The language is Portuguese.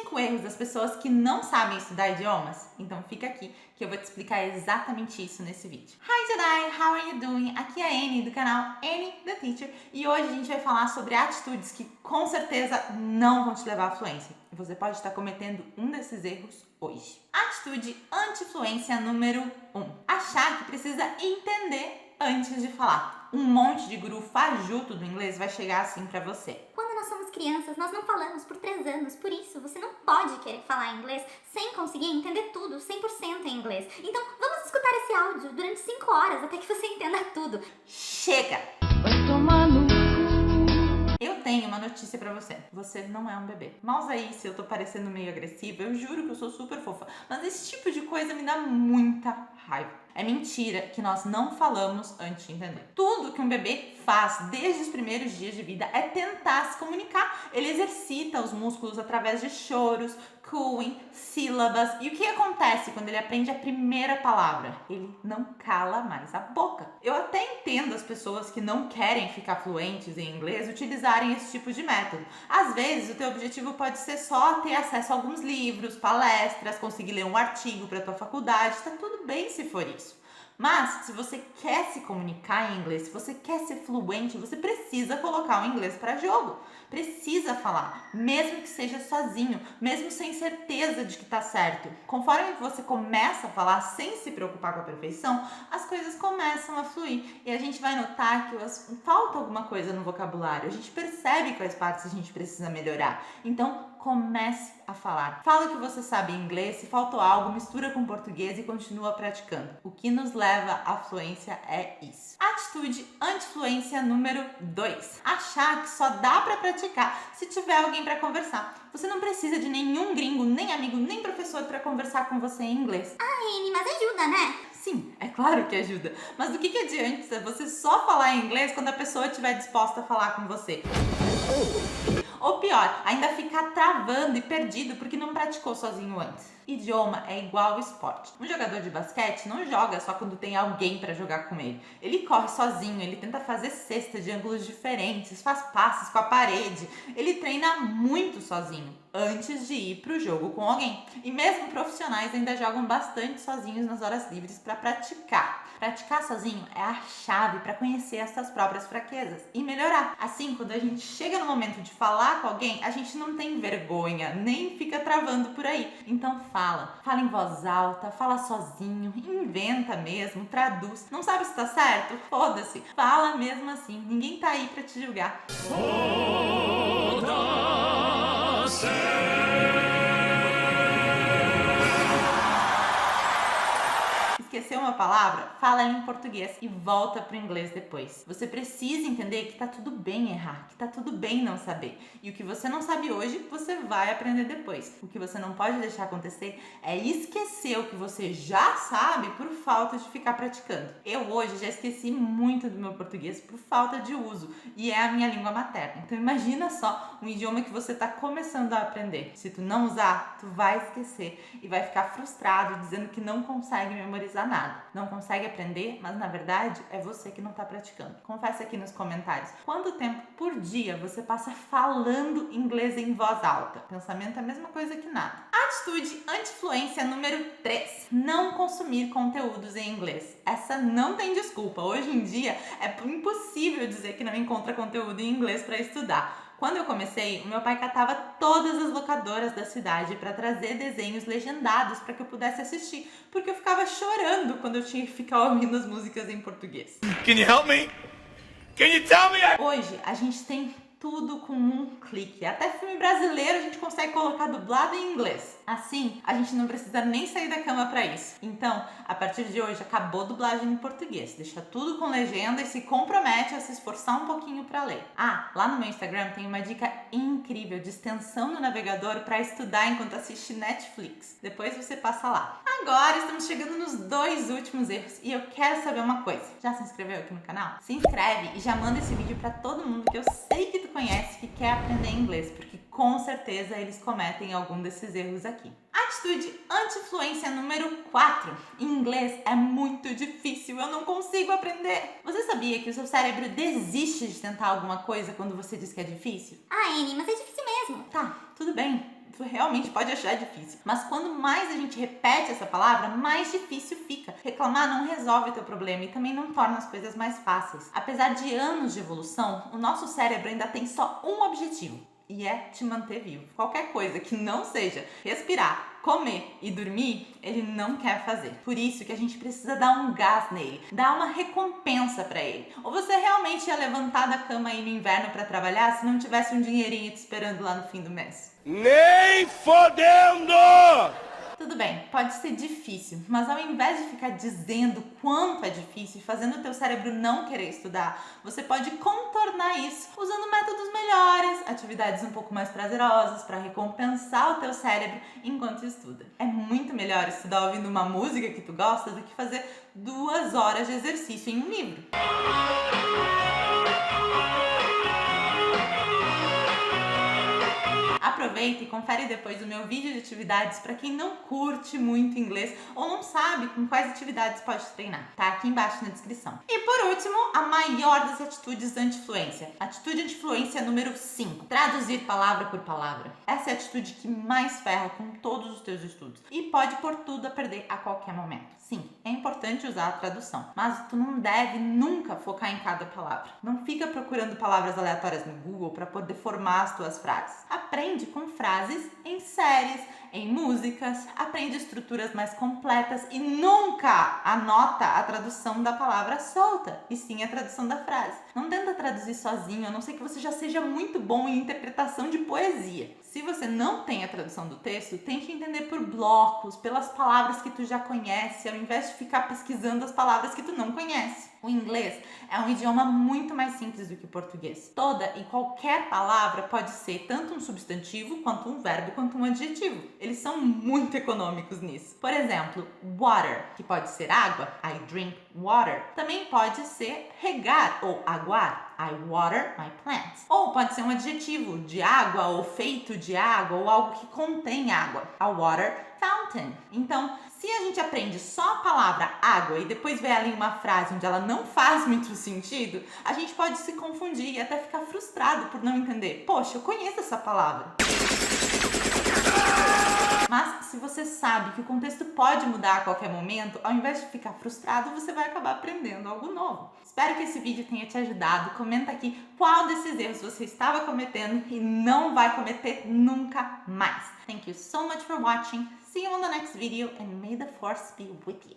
5 erros das pessoas que não sabem estudar idiomas? Então fica aqui que eu vou te explicar exatamente isso nesse vídeo. Hi Jedi, how are you doing? Aqui é a Annie do canal Annie the Teacher e hoje a gente vai falar sobre atitudes que com certeza não vão te levar à fluência. Você pode estar cometendo um desses erros hoje. Atitude anti-fluência número 1. Achar que precisa entender antes de falar. Um monte de guru fajuto do inglês vai chegar assim pra você. Quando nós somos crianças, nós não falamos por 3 anos, por isso você não pode querer falar inglês sem conseguir entender tudo 100% em inglês. Então vamos escutar esse áudio durante 5 horas até que você entenda tudo. Chega! Vai tomar no cu. Eu tenho uma notícia pra você. Você não é um bebê. Mal aí, se eu tô parecendo meio agressiva, eu juro que eu sou super fofa. Mas esse tipo de coisa me dá muita raiva. É mentira que nós não falamos antes de entender. Tudo que um bebê faz desde os primeiros dias de vida é tentar se comunicar. Ele exercita os músculos através de choros, cooing, sílabas. E o que acontece quando ele aprende a primeira palavra? Ele não cala mais a boca. Eu até entendo as pessoas que não querem ficar fluentes em inglês utilizarem esse tipo de método. Às vezes, o teu objetivo pode ser só ter acesso a alguns livros, palestras, conseguir ler um artigo para tua faculdade. Tá tudo bem se for isso. Mas, se você quer se comunicar em inglês, se você quer ser fluente, você precisa colocar o inglês para jogo. Precisa falar, mesmo que seja sozinho, mesmo sem certeza de que tá certo. Conforme você começa a falar sem se preocupar com a perfeição, as coisas começam a fluir. E a gente vai notar que falta alguma coisa no vocabulário. A gente percebe quais partes a gente precisa melhorar. Então, comece a falar. Fala o que você sabe em inglês, se faltou algo, mistura com português e continua praticando. O que nos leva à fluência é isso. Atitude anti-fluência número 2. Achar que só dá pra praticar se tiver alguém pra conversar. Você não precisa de nenhum gringo, nem amigo, nem professor pra conversar com você em inglês. Annie, mas ajuda, né? Sim, é claro que ajuda. Mas do que adianta você só falar em inglês quando a pessoa estiver disposta a falar com você? Ou pior, ainda ficar travando e perdido porque não praticou sozinho antes. Idioma é igual ao esporte. Um jogador de basquete não joga só quando tem alguém para jogar com ele. Ele corre sozinho, ele tenta fazer cesta de ângulos diferentes, faz passes com a parede. Ele treina muito sozinho antes de ir para o jogo com alguém. E mesmo profissionais ainda jogam bastante sozinhos nas horas livres para praticar. Praticar sozinho é a chave para conhecer essas próprias fraquezas e melhorar. Assim, quando a gente chega no momento de falar com alguém, a gente não tem vergonha, nem fica travando por aí. Então fala em voz alta, fala sozinho, inventa mesmo, traduz. Não sabe se tá certo? Foda-se, fala mesmo assim, ninguém tá aí pra te julgar. Esqueceu uma palavra? Fala ela em português e volta pro inglês depois. Você precisa entender que tá tudo bem errar, que tá tudo bem não saber. E o que você não sabe hoje, você vai aprender depois. O que você não pode deixar acontecer é esquecer o que você já sabe por falta de ficar praticando. Eu hoje já esqueci muito do meu português por falta de uso e é a minha língua materna. Então imagina só um idioma que você tá começando a aprender. Se tu não usar, tu vai esquecer e vai ficar frustrado dizendo que não consegue memorizar nada. Não consegue aprender, mas na verdade é você que não está praticando. Confessa aqui nos comentários. Quanto tempo por dia você passa falando inglês em voz alta? Pensamento é a mesma coisa que nada. Atitude anti-fluência número 3. Não consumir conteúdos em inglês. Essa não tem desculpa. Hoje em dia é impossível dizer que não encontra conteúdo em inglês para estudar. Quando eu comecei, o meu pai catava todas as locadoras da cidade para trazer desenhos legendados para que eu pudesse assistir, porque eu ficava chorando quando eu tinha que ficar ouvindo as músicas em português. Can you help me? Can you tell me? Hoje, a gente tem tudo com um clique. Até filme brasileiro a gente consegue colocar dublado em inglês. Assim, a gente não precisa nem sair da cama para isso. Então, a partir de hoje, acabou a dublagem em português. Deixa tudo com legenda e se compromete a se esforçar um pouquinho para ler. Ah, lá no meu Instagram tem uma dica incrível de extensão no navegador para estudar enquanto assiste Netflix. Depois você passa lá. Agora estamos chegando nos 2 últimos erros e eu quero saber uma coisa. Já se inscreveu aqui no canal? Se inscreve e já manda esse vídeo para todo mundo que eu sei que tu conhece que quer aprender inglês, porque com certeza eles cometem algum desses erros aqui. Atitude anti-fluência número 4. Em inglês é muito difícil, eu não consigo aprender. Você sabia que o seu cérebro desiste de tentar alguma coisa quando você diz que é difícil? Ah, Annie, mas é difícil mesmo. Tá, tudo bem. tu realmente pode achar difícil. Mas quando mais a gente repete essa palavra, mais difícil fica. Reclamar não resolve teu problema e também não torna as coisas mais fáceis. Apesar de anos de evolução, o nosso cérebro ainda tem só um objetivo. E é te manter vivo. Qualquer coisa que não seja respirar, comer e dormir, ele não quer fazer. Por isso que a gente precisa dar um gás nele, dar uma recompensa pra ele. Ou você realmente ia levantar da cama aí no inverno pra trabalhar se não tivesse um dinheirinho te esperando lá no fim do mês? Nem fodendo! Tudo bem, pode ser difícil, mas ao invés de ficar dizendo quanto é difícil e fazendo o teu cérebro não querer estudar, você pode contornar isso usando métodos melhores, atividades um pouco mais prazerosas para recompensar o teu cérebro enquanto estuda. É muito melhor estudar ouvindo uma música que tu gosta do que fazer 2 horas de exercício em um livro. Aproveita e confere depois o meu vídeo de atividades para quem não curte muito inglês ou não sabe com quais atividades pode treinar. Tá aqui embaixo na descrição. E por último, a maior das atitudes anti-fluência. Atitude anti-fluência número 5. Traduzir palavra por palavra. Essa é a atitude que mais ferra com todos os teus estudos e pode pôr tudo a perder a qualquer momento. Sim, é importante usar a tradução, mas tu não deve nunca focar em cada palavra. Não fica procurando palavras aleatórias no Google para poder formar as tuas frases. Aprende com frases em séries, em músicas, aprende estruturas mais completas e nunca anota a tradução da palavra solta, e sim a tradução da frase. Não tenta traduzir sozinho, a não ser que você já seja muito bom em interpretação de poesia. Se você não tem a tradução do texto, tente entender por blocos, pelas palavras que tu já conhece, ao invés de ficar pesquisando as palavras que tu não conhece. O inglês é um idioma muito mais simples do que o português. Toda e qualquer palavra pode ser tanto um substantivo, quanto um verbo, quanto um adjetivo. Eles são muito econômicos nisso. Por exemplo, water, que pode ser água, I drink water. Também pode ser regar ou aguar, I water my plants. Ou pode ser um adjetivo de água ou feito de água ou algo que contém água, a water fountain. Então, se a gente aprende só a palavra água e depois vê ali uma frase onde ela não faz muito sentido, a gente pode se confundir e até ficar frustrado por não entender. Poxa, eu conheço essa palavra. Mas se você sabe que o contexto pode mudar a qualquer momento, ao invés de ficar frustrado, você vai acabar aprendendo algo novo. Espero que esse vídeo tenha te ajudado. Comenta aqui qual desses erros você estava cometendo e não vai cometer nunca mais. Thank you so much for watching. See you on the next video and may the force be with you.